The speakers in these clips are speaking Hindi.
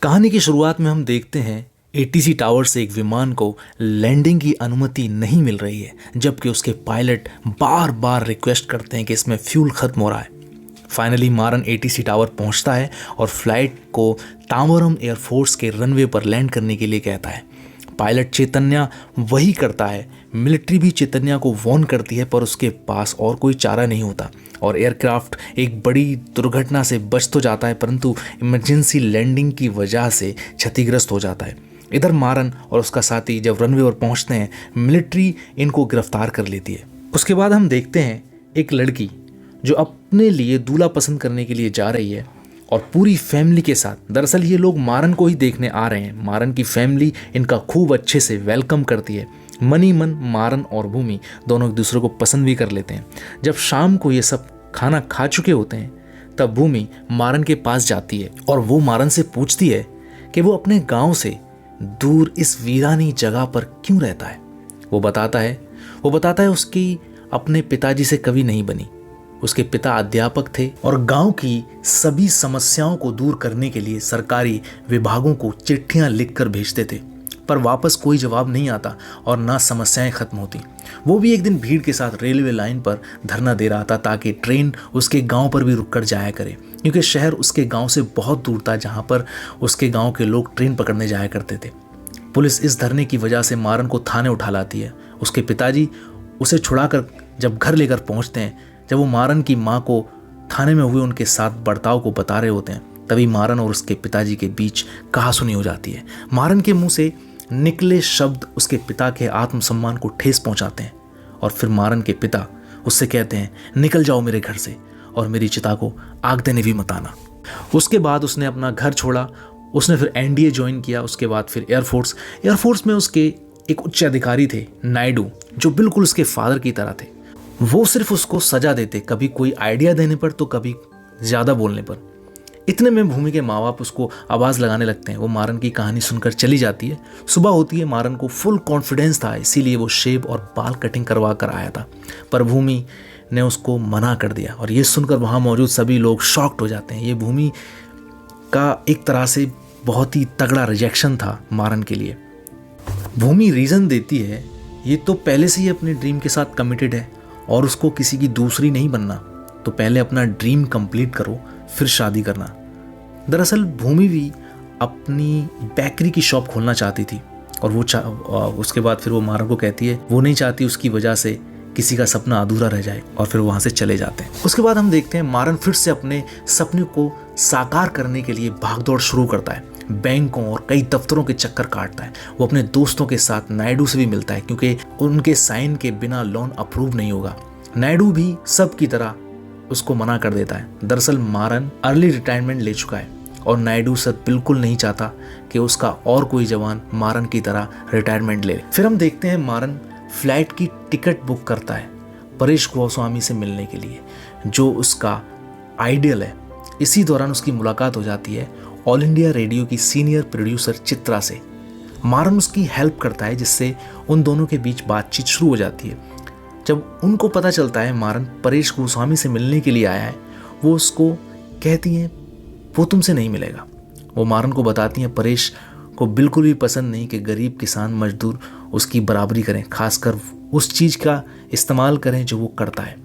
कहानी की शुरुआत में हम देखते हैं एटीसी टावर से एक विमान को लैंडिंग की अनुमति नहीं मिल रही है, जबकि उसके पायलट बार बार रिक्वेस्ट करते हैं कि इसमें फ्यूल खत्म हो रहा है। फाइनली मारन एटीसी टावर पहुंचता है और फ्लाइट को तांबरम एयरफोर्स के रनवे पर लैंड करने के लिए कहता है। पायलट चैतन्या वही करता है। मिलिट्री भी चैतन्या को वार्न करती है, पर उसके पास और कोई चारा नहीं होता और एयरक्राफ्ट एक बड़ी दुर्घटना से बच तो जाता है, परंतु इमरजेंसी लैंडिंग की वजह से क्षतिग्रस्त हो जाता है। इधर मारन और उसका साथी जब रनवे पर पहुंचते हैं, मिलिट्री इनको गिरफ्तार कर लेती है। उसके बाद हम देखते हैं एक लड़की जो अपने लिए दूल्हा पसंद करने के लिए जा रही है और पूरी फैमिली के साथ। दरअसल ये लोग मारन को ही देखने आ रहे हैं। मारन की फैमिली इनका खूब अच्छे से वेलकम करती है। मनी मन मारन और भूमि दोनों एक दूसरे को पसंद भी कर लेते हैं। जब शाम को ये सब खाना खा चुके होते हैं, तब भूमि मारन के पास जाती है और वो मारन से पूछती है कि वो अपने गांव से दूर इस वीरानी जगह पर क्यों रहता है। वो बताता है उसकी अपने पिताजी से कभी नहीं बनी। उसके पिता अध्यापक थे और गांव की सभी समस्याओं को दूर करने के लिए सरकारी विभागों को चिट्ठियां लिखकर भेजते थे, पर वापस कोई जवाब नहीं आता और ना समस्याएं खत्म होती। वो भी एक दिन भीड़ के साथ रेलवे लाइन पर धरना दे रहा था ताकि ट्रेन उसके गांव पर भी रुककर जाया करे, क्योंकि शहर उसके गांव से बहुत दूर था जहां पर उसके गांव के लोग ट्रेन पकड़ने जाया करते थे। पुलिस इस धरने की वजह से मारन को थाने उठा लाती है। उसके पिताजी उसे छुड़ाकर जब घर लेकर पहुंचते हैं, जब वो मारन की माँ को थाने में हुए उनके साथ बर्ताव को बता रहे होते हैं, तभी मारन और उसके पिताजी के बीच कहासुनी हो जाती है। मारन के मुंह से निकले शब्द उसके पिता के आत्मसम्मान को ठेस पहुंचाते हैं और फिर मारन के पिता उससे कहते हैं, निकल जाओ मेरे घर से और मेरी चिता को आग देने भी मत आना। उसके बाद उसने अपना घर छोड़ा। उसने फिर एनडीए ज्वाइन किया। उसके बाद फिर एयरफोर्स में उसके एक उच्च अधिकारी थे, नायडू, जो बिल्कुल उसके फादर की तरह थे। वो सिर्फ उसको सजा देते, कभी कोई आइडिया देने पर तो कभी ज़्यादा बोलने पर। इतने में भूमि के माँ बाप उसको आवाज़ लगाने लगते हैं। वो मारन की कहानी सुनकर चली जाती है। सुबह होती है। मारन को फुल कॉन्फिडेंस था, इसीलिए वो शेव और बाल कटिंग करवा कर आया था, पर भूमि ने उसको मना कर दिया और ये सुनकर वहाँ मौजूद सभी लोग शॉक्ड हो जाते हैं। ये भूमि का एक तरह से बहुत ही तगड़ा रिजेक्शन था मारन के लिए। भूमि रीज़न देती है, ये तो पहले से ही अपने ड्रीम के साथ कमिटेड है और उसको किसी की दूसरी नहीं बनना, तो पहले अपना ड्रीम कंप्लीट करो फिर शादी करना। दरअसल भूमि भी अपनी बेकरी की शॉप खोलना चाहती थी और उसके बाद फिर वो मारन को कहती है वो नहीं चाहती उसकी वजह से किसी का सपना अधूरा रह जाए और फिर वहाँ से चले जाते हैं। उसके बाद हम देखते हैं मारन फिर से अपने सपने को साकार करने के लिए भागदौड़ शुरू करता है। बैंकों और कई दफ्तरों के चक्कर काटता है। वो अपने दोस्तों के साथ नायडू से भी मिलता है, क्योंकि उनके साइन के बिना लोन अप्रूव नहीं होगा। नायडू भी सब की तरह उसको मना कर देता है। दरअसल मारन अर्ली रिटायरमेंट ले चुका है और नायडू सर बिल्कुल नहीं चाहता कि उसका और कोई जवान मारन की तरह रिटायरमेंट ले। फिर हम देखते हैं मारन फ्लाइट की टिकट बुक करता है परेश गोस्वामी से मिलने के लिए, जो उसका आइडियल है। इसी दौरान उसकी मुलाकात हो जाती है ऑल इंडिया रेडियो की सीनियर प्रोड्यूसर चित्रा से। मारन उसकी हेल्प करता है, जिससे उन दोनों के बीच बातचीत शुरू हो जाती है। जब उनको पता चलता है मारन परेश गोस्वामी से मिलने के लिए आया है, वो उसको कहती हैं वो तुमसे नहीं मिलेगा। वो मारन को बताती हैं परेश को बिल्कुल भी पसंद नहीं कि गरीब किसान मजदूर उसकी बराबरी करें, खासकर उस चीज़ का इस्तेमाल करें जो वो करता है।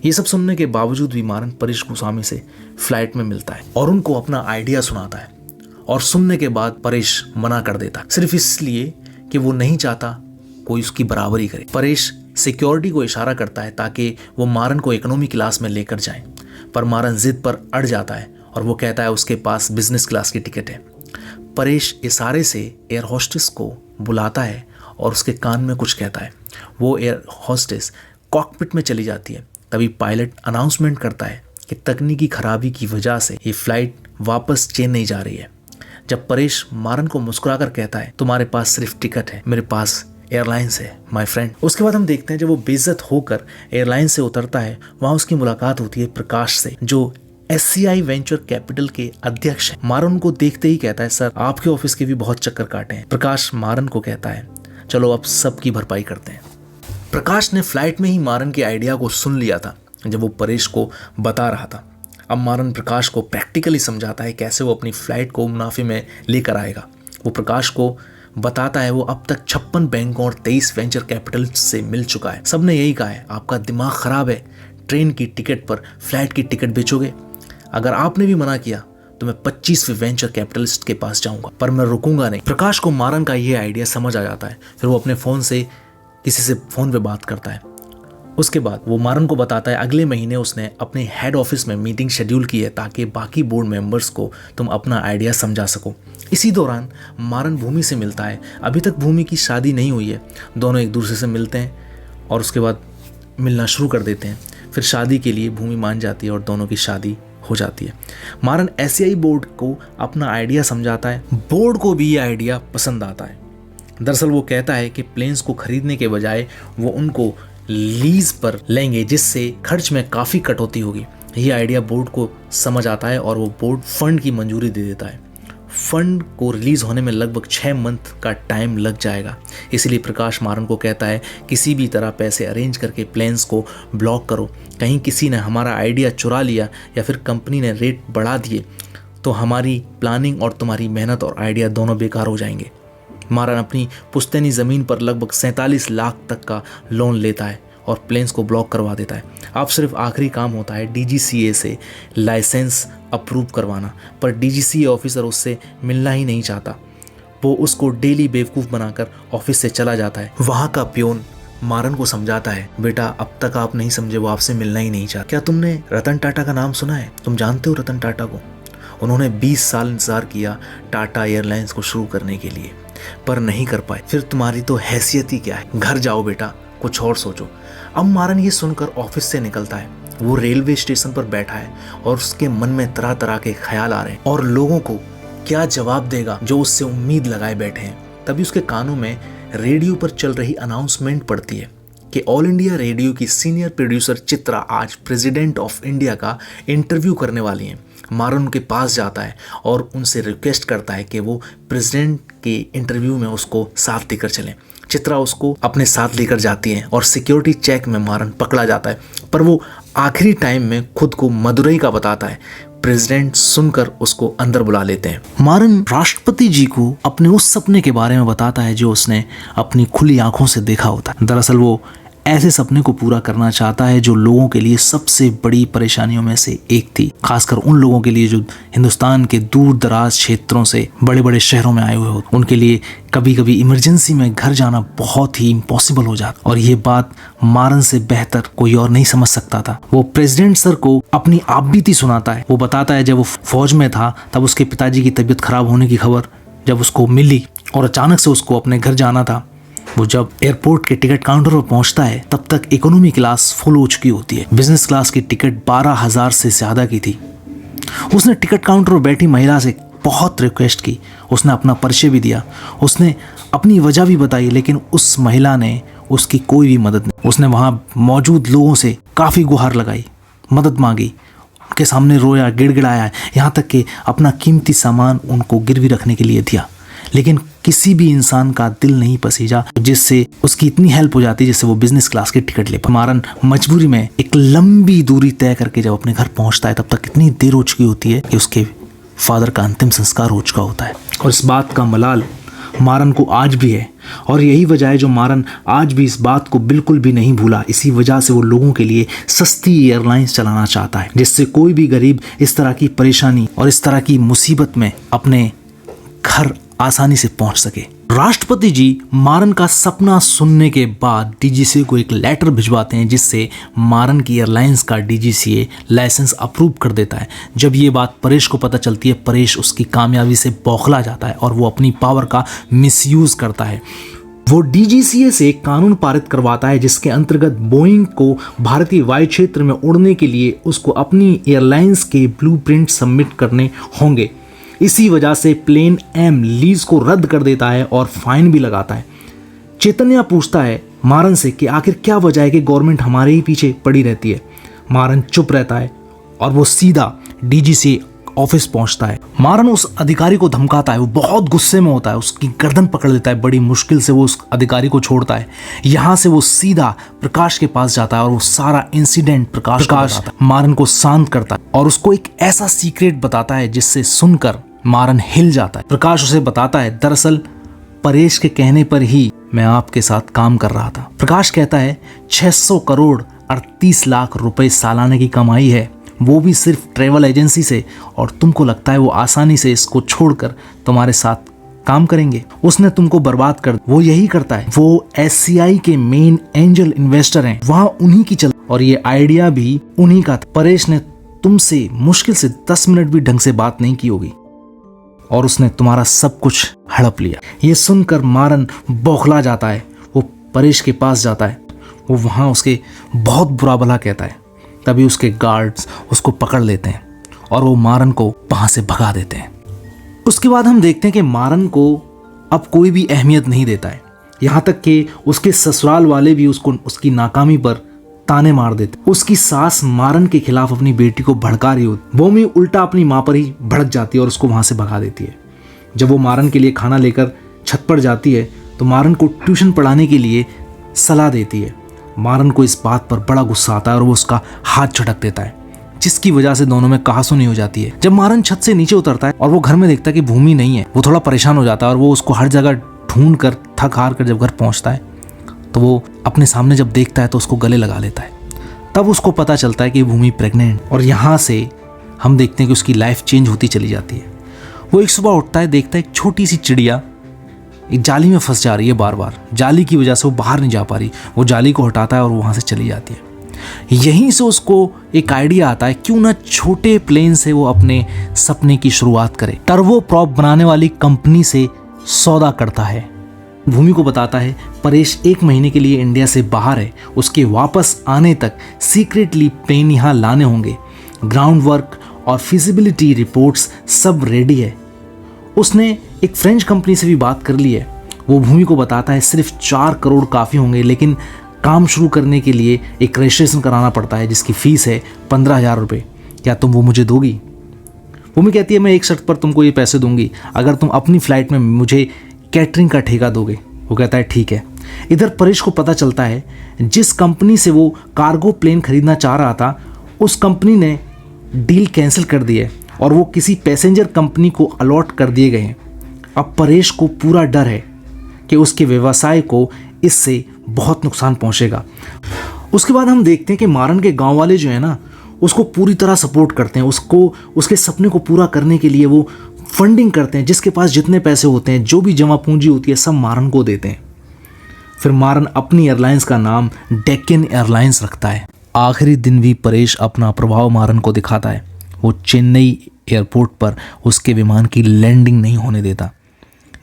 ये सब सुनने के बावजूद भी मारन परेश गोस्वामी से फ्लाइट में मिलता है और उनको अपना आइडिया सुनाता है, और सुनने के बाद परेश मना कर देता है, सिर्फ इसलिए कि वो नहीं चाहता कोई उसकी बराबरी करे। परेश सिक्योरिटी को इशारा करता है ताकि वो मारन को इकोनॉमी क्लास में लेकर जाए, पर मारन जिद पर अड़ जाता है और वो कहता है उसके पास बिजनेस क्लास की टिकट है। परेश इशारे से एयर होस्टेस को बुलाता है और उसके कान में कुछ कहता है। वो एयर होस्टेस कॉकपिट में चली जाती है। तभी पायलट अनाउंसमेंट करता है कि तकनीकी खराबी की वजह से ये फ्लाइट वापस चेन्नई जा रही है। जब परेश मारन को मुस्कुराकर कहता है तुम्हारे पास सिर्फ टिकट है, मेरे पास एयरलाइंस है माय फ्रेंड। उसके बाद हम देखते हैं जब वो बेइज्जत होकर एयरलाइन से उतरता है, वहाँ उसकी मुलाकात होती है प्रकाश से, जो SCI वेंचर कैपिटल के अध्यक्ष हैं। मारन को देखते ही कहता है सर आपके ऑफिस के भी बहुत चक्कर काटे हैं। प्रकाश मारन को कहता है चलो अब सबकी भरपाई करते हैं। प्रकाश ने फ्लाइट में ही मारन के आइडिया को सुन लिया था जब वो परेश को बता रहा था। अब मारन प्रकाश को प्रैक्टिकली समझाता है कैसे वो अपनी फ्लाइट को मुनाफे में लेकर आएगा। वो प्रकाश को बताता है वो अब तक 56 बैंकों और 23 वेंचर कैपिटलिस्ट से मिल चुका है। सबने यही कहा है, आपका दिमाग खराब है, ट्रेन की टिकट पर फ्लाइट की टिकट बेचोगे? अगर आपने भी मना किया तो मैं 25वें वेंचर कैपिटलिस्ट के पास जाऊंगा, पर मैं रुकूंगा नहीं। प्रकाश को मारन का ये आइडिया समझ आ जाता है। फिर वो अपने फ़ोन से किसी से फ़ोन पे बात करता है। उसके बाद वो मारन को बताता है अगले महीने उसने अपने हेड ऑफिस में मीटिंग शेड्यूल की है ताकि बाकी बोर्ड मेंबर्स को तुम अपना आइडिया समझा सको। इसी दौरान मारन भूमि से मिलता है। अभी तक भूमि की शादी नहीं हुई है। दोनों एक दूसरे से मिलते हैं और उसके बाद मिलना शुरू कर देते हैं। फिर शादी के लिए भूमि मान जाती है और दोनों की शादी हो जाती है। मारन एससीआई बोर्ड को अपना आइडिया समझाता है। बोर्ड को भी ये आइडिया पसंद आता है। दरअसल वो कहता है कि प्लेन्स को खरीदने के बजाय वो उनको लीज पर लेंगे, जिससे खर्च में काफ़ी कटौती होगी। ये आइडिया बोर्ड को समझ आता है और वो बोर्ड फंड की मंजूरी दे देता है। फंड को रिलीज होने में लगभग 6 मंथ का टाइम लग जाएगा। इसलिए प्रकाश मारन को कहता है किसी भी तरह पैसे अरेंज करके प्लेन्स को ब्लॉक करो। कहीं किसी ने हमारा आइडिया चुरा लिया या फिर कंपनी ने रेट बढ़ा दिए तो हमारी प्लानिंग और तुम्हारी मेहनत और आइडिया दोनों बेकार हो जाएंगे। मारन अपनी पुश्तैनी ज़मीन पर लगभग 47 लाख तक का लोन लेता है और प्लेन्स को ब्लॉक करवा देता है। अब सिर्फ आखिरी काम होता है डीजीसीए से लाइसेंस अप्रूव करवाना, पर डीजीसीए ऑफिसर उससे मिलना ही नहीं चाहता। वो उसको डेली बेवकूफ़ बनाकर ऑफिस से चला जाता है। वहाँ का प्यून मारन को समझाता है, बेटा अब तक आप नहीं समझे, वो आपसे मिलना ही नहीं चाहता। क्या तुमने रतन टाटा का नाम सुना है? तुम जानते हो रतन टाटा को? उन्होंने 20 साल इंतज़ार किया टाटा एयरलाइंस को शुरू करने के लिए, पर नहीं कर पाए। फिर तुम्हारी तो हैसियत ही क्या है? घर जाओ बेटा, कुछ और सोचो। अब मारन ये सुनकर ऑफिस से निकलता है। वो रेलवे स्टेशन पर बैठा है और उसके मन में तरह तरह के ख्याल आ रहे हैं और लोगों को क्या जवाब देगा जो उससे उम्मीद लगाए बैठे हैं। तभी उसके कानों में रेडियो पर चल रही अनाउंसमेंट पड़ती है कि ऑल इंडिया रेडियो की सीनियर प्रोड्यूसर चित्रा आज प्रेसिडेंट ऑफ इंडिया का इंटरव्यू करने वाली हैं। मारन उनके पास जाता है और उनसे रिक्वेस्ट करता है कि वो प्रेसिडेंट के इंटरव्यू में उसको साथ लेकर चलें। चित्रा उसको अपने साथ लेकर जाती है और सिक्योरिटी चेक में मारन पकड़ा जाता है, पर वो आखिरी टाइम में खुद को मदुरई का बताता है। प्रेसिडेंट सुनकर उसको अंदर बुला लेते हैं। मारन राष्ट्रपति जी को अपने उस सपने के बारे में बताता है जो उसने अपनी खुली आंखों से देखा होता है। दरअसल वो ऐसे सपने को पूरा करना चाहता है जो लोगों के लिए सबसे बड़ी परेशानियों में से एक थी, खासकर उन लोगों के लिए जो हिंदुस्तान के दूर दराज क्षेत्रों से बड़े बड़े शहरों में आए हुए होते। उनके लिए कभी कभी इमरजेंसी में घर जाना बहुत ही इम्पॉसिबल हो जाता, और ये बात मारन से बेहतर कोई और नहीं समझ सकता था। वो प्रेसिडेंट सर को अपनी आपबीती सुनाता है। वो बताता है जब वो फौज में था तब उसके पिताजी की तबीयत खराब होने की खबर जब उसको मिली और अचानक से उसको अपने घर जाना था। वो जब एयरपोर्ट के टिकट काउंटर पर पहुंचता है तब तक इकोनॉमी क्लास फुल हो चुकी होती है। बिजनेस क्लास की टिकट 12,000 से ज़्यादा की थी। उसने टिकट काउंटर पर बैठी महिला से बहुत रिक्वेस्ट की। उसने अपना परिचय भी दिया, उसने अपनी वजह भी बताई, लेकिन उस महिला ने उसकी कोई भी मदद नहीं। उसने वहाँ मौजूद लोगों से काफ़ी गुहार लगाई, मदद मांगी, उनके सामने रोया, गिड़गिड़ाया, यहाँ तक कि अपना कीमती सामान उनको गिरवी रखने के लिए दिया, लेकिन किसी भी इंसान का दिल नहीं पसीजा जिससे उसकी इतनी हेल्प हो जाती जिससे वो बिजनेस क्लास की टिकट ले पाए। मारन मजबूरी में एक लंबी दूरी तय करके जब अपने घर पहुंचता है तब तक इतनी देर हो चुकी होती है कि उसके फादर का अंतिम संस्कार हो चुका होता है। और इस बात का मलाल मारन को आज भी है, और यही वजह है जो मारन आज भी इस बात को बिल्कुल भी नहीं भूला। इसी वजह से वो लोगों के लिए सस्ती एयरलाइंस चलाना चाहता है, जिससे कोई भी गरीब इस तरह की परेशानी और इस तरह की मुसीबत में अपने घर आसानी से पहुंच सके। राष्ट्रपति जी मारन का सपना सुनने के बाद डीजीसीए को एक लेटर भिजवाते हैं जिससे मारन की एयरलाइंस का डीजीसीए लाइसेंस अप्रूव कर देता है। जब ये बात परेश को पता चलती है, परेश उसकी कामयाबी से बौखला जाता है और वो अपनी पावर का मिसयूज करता है। वो डीजीसीए से एक कानून पारित करवाता है जिसके अंतर्गत बोइंग को भारतीय वायु क्षेत्र में उड़ने के लिए उसको अपनी एयरलाइंस के ब्लूप्रिंट सबमिट करने होंगे। इसी वजह से प्लेन एम लीज को रद्द कर देता है और फाइन भी लगाता है। चैतन्या पूछता है मारन से कि आखिर क्या वजह है कि गवर्नमेंट हमारे ही पीछे पड़ी रहती है। मारन चुप रहता है और वो सीधा डीजीसीए ऑफिस पहुंचता है। मारन उस अधिकारी को धमकाता है, वो बहुत गुस्से में होता है, उसकी गर्दन पकड़ लेता है, बड़ी मुश्किल से वो उस अधिकारी को छोड़ता है। यहाँ से वो सीधा प्रकाश के पास जाता है और वो सारा इंसिडेंट प्रकाश मारन को शांत करता है और उसको एक ऐसा सीक्रेट बताता है जिससे सुनकर मारन हिल जाता है। प्रकाश उसे बताता है, दरअसल परेश के कहने पर ही मैं आपके साथ काम कर रहा था। प्रकाश कहता है 600 करोड़ 38 लाख रुपए सालाने की कमाई है, वो भी सिर्फ ट्रेवल एजेंसी से, और तुमको लगता है वो आसानी से इसको छोड़कर तुम्हारे साथ काम करेंगे? उसने तुमको बर्बाद कर। वो यही करता है, वो SCI के मेन एंजल इन्वेस्टर हैं, वहां उन्हीं की चल, और ये आइडिया भी उन्हीं का था। परेश ने तुमसे मुश्किल से 10 मिनट भी ढंग से बात नहीं की होगी और उसने तुम्हारा सब कुछ हड़प लिया। ये सुनकर मारन बौखला जाता है, वो परेश के पास जाता है, वो वहाँ उसके बहुत बुरा भला कहता है। तभी उसके गार्ड्स उसको पकड़ लेते हैं और वो मारन को वहाँ से भगा देते हैं। उसके बाद हम देखते हैं कि मारन को अब कोई भी अहमियत नहीं देता है, यहाँ तक कि उसके ससुराल वाले भी उसको उसकी नाकामी पर ताने मार देते। उसकी सास मारन के खिलाफ अपनी बेटी को भड़का रही होती, वो भी उल्टा अपनी माँ पर ही भड़क जाती है और उसको वहाँ से भगा देती है। जब वो मारन के लिए खाना लेकर छत पर जाती है तो मारन को ट्यूशन पढ़ाने के लिए सलाह देती है। मारन को इस बात पर बड़ा गुस्सा आता है और वो उसका हाथ झटक देता है, जिसकी वजह से दोनों में कहासुनी हो जाती है। जब मारन छत से नीचे उतरता है और वो घर में देखता है कि भूमि नहीं है, वो थोड़ा परेशान हो जाता है और वो उसको हर जगह ढूंढ कर थक हार कर जब घर पहुंचता है तो वो अपने सामने जब देखता है तो उसको गले लगा लेता है। तब उसको पता चलता है कि भूमि प्रेग्नेंट, और यहाँ से हम देखते हैं कि उसकी लाइफ चेंज होती चली जाती है। वो एक सुबह उठता है, देखता है एक छोटी सी चिड़िया एक जाली में फंस जा रही है, बार बार जाली की वजह से वो बाहर नहीं जा पा रही। वो जाली को हटाता है और वहाँ से चली जाती है। यहीं से उसको एक आइडिया आता है, क्यों ना छोटे प्लेन से वो अपने सपने की शुरुआत करे। टर्बो प्रॉप बनाने वाली कंपनी से सौदा करता है। भूमि को बताता है परेश 1 महीने के लिए इंडिया से बाहर है, उसके वापस आने तक सीक्रेटली प्लेन यहाँ लाने होंगे, ग्राउंड वर्क और फिजिबिलिटी रिपोर्ट्स सब रेडी है। उसने एक फ्रेंच कंपनी से भी बात कर ली है। वो भूमि को बताता है सिर्फ 4 करोड़ काफ़ी होंगे, लेकिन काम शुरू करने के लिए एक रजिस्ट्रेशन कराना पड़ता है जिसकी फ़ीस है 15,000 रुपये। क्या तुम वो मुझे दोगी? भूमि कहती है मैं एक शर्त पर तुमको ये पैसे दूंगी, अगर तुम अपनी फ़्लाइट में मुझे कैटरिंग का ठेका दोगे। वो कहता है ठीक है। इधर परेश को पता चलता है जिस कंपनी से वो कार्गो प्लेन खरीदना चाह रहा था उस कंपनी ने डील कैंसिल कर दी है और वो किसी पैसेंजर कंपनी को अलॉट कर दिए गए हैं। अब परेश को पूरा डर है कि उसके व्यवसाय को इससे बहुत नुकसान पहुंचेगा। उसके बाद हम देखते हैं कि मारन के गांव वाले जो है ना उसको पूरी तरह सपोर्ट करते हैं, उसको उसके सपने को पूरा करने के लिए वो फंडिंग करते हैं। जिसके पास जितने पैसे होते हैं, जो भी जमा पूंजी होती है, सब मारन को देते हैं। फिर मारन अपनी एयरलाइंस का नाम डेक्कन एयरलाइंस रखता है। आखिरी दिन भी परेश अपना प्रभाव मारन को दिखाता है। वो चेन्नई एयरपोर्ट पर उसके विमान की लैंडिंग नहीं होने देता,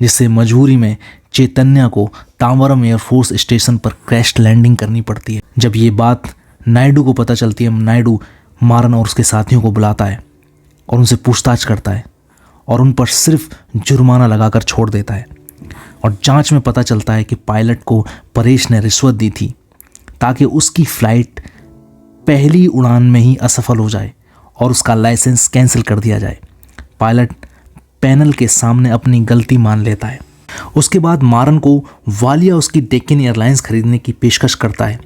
जिससे मजबूरी में चैतन्या को तांबरम एयरफोर्स स्टेशन पर क्रैश लैंडिंग करनी पड़ती है। जब ये बात नायडू को पता चलती है, नायडू मारन और उसके साथियों को बुलाता है और उनसे पूछताछ करता है और उन पर सिर्फ जुर्माना लगाकर छोड़ देता है। और जांच में पता चलता है कि पायलट को परेश ने रिश्वत दी थी ताकि उसकी फ़्लाइट पहली उड़ान में ही असफल हो जाए और उसका लाइसेंस कैंसिल कर दिया जाए। पायलट पैनल के सामने अपनी गलती मान लेता है। उसके बाद मारन को वालिया उसकी डेक्कन एयरलाइंस खरीदने की पेशकश करता है,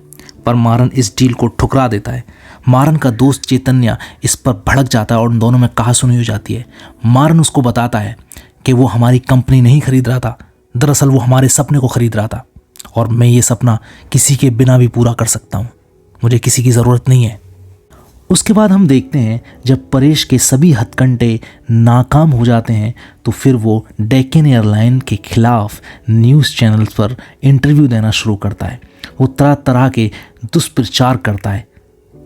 पर मारन इस डील को ठुकरा देता है। मारन का दोस्त चैतन्या इस पर भड़क जाता है और उन दोनों में कहासुनी हो जाती है। मारन उसको बताता है कि वो हमारी कंपनी नहीं खरीद रहा था, दरअसल वो हमारे सपने को खरीद रहा था और मैं ये सपना किसी के बिना भी पूरा कर सकता हूँ, मुझे किसी की ज़रूरत नहीं है। उसके बाद हम देखते हैं जब परेश के सभी हथकंडे नाकाम हो जाते हैं तो फिर वो डेक्कन एयरलाइन के खिलाफ न्यूज़ चैनल्स पर इंटरव्यू देना शुरू करता है। वो तरह तरह के दुष्प्रचार करता है।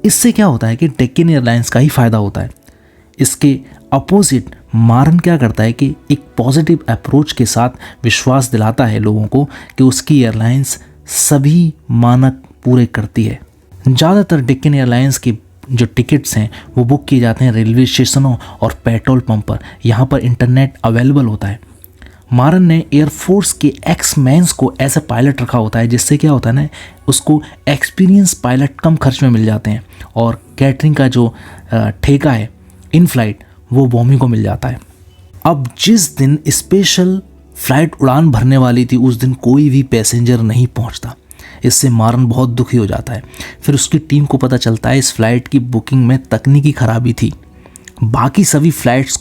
इससे क्या होता है कि डेक्कन एयरलाइंस का ही फ़ायदा होता है। इसके अपोजिट मारन क्या करता है कि एक पॉजिटिव अप्रोच के साथ विश्वास दिलाता है लोगों को कि उसकी एयरलाइंस सभी मानक पूरे करती है। ज़्यादातर डेक्कन एयरलाइंस के जो टिकट्स हैं वो बुक किए जाते हैं रेलवे स्टेशनों और पेट्रोल पंप पर। यहाँ पर इंटरनेट अवेलेबल होता है। मारन ने एयरफोर्स के एक्स-मैन्स को ऐसा पायलट रखा होता है, जिससे क्या होता है ना, उसको एक्सपीरियंस पायलट कम खर्च में मिल जाते हैं और कैटरिंग का जो ठेका है इन फ्लाइट वो बॉमी को मिल जाता है। अब जिस दिन स्पेशल फ्लाइट उड़ान भरने वाली थी उस दिन कोई भी पैसेंजर नहीं पहुंचता। इससे मारन बहुत दुखी हो जाता है। फिर उसकी टीम को पता चलता है इस फ्लाइट की बुकिंग में तकनीकी खराबी थी, बाकी सभी फ्लाइट्स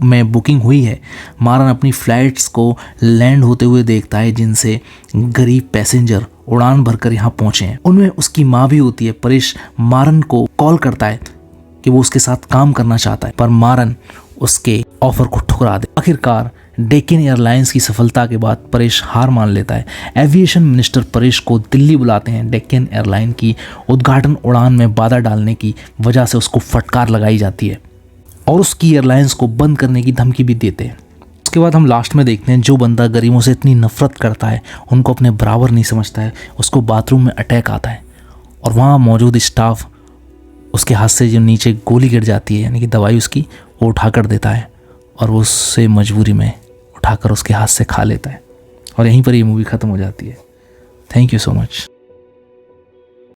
में बुकिंग हुई है। मारन अपनी फ्लाइट्स को लैंड होते हुए देखता है जिनसे गरीब पैसेंजर उड़ान भरकर यहाँ पहुँचे हैं। उनमें उसकी माँ भी होती है। परेश मारन को कॉल करता है कि वो उसके साथ काम करना चाहता है, पर मारन उसके ऑफर को ठुकरा दे। आखिरकार डेक्कन एयरलाइंस की सफलता के बाद परेश हार मान लेता है। एविएशन मिनिस्टर परेश को दिल्ली बुलाते हैं। डेक्कन एयरलाइन की उद्घाटन उड़ान में बाधा डालने की वजह से उसको फटकार लगाई जाती है और उसकी एयरलाइंस को बंद करने की धमकी भी देते हैं। उसके बाद हम लास्ट में देखते हैं जो बंदा गरीबों से इतनी नफरत करता है, उनको अपने बराबर नहीं समझता है, उसको बाथरूम में अटैक आता है और वहाँ मौजूद स्टाफ उसके हाथ से जो नीचे गोली गिर जाती है, यानी कि दवाई उसकी, वो उठाकर देता है और वो उससे मजबूरी में उठाकर उसके हाथ से खा लेता है। और यहीं पर ये मूवी ख़त्म हो जाती है। Thank you so much.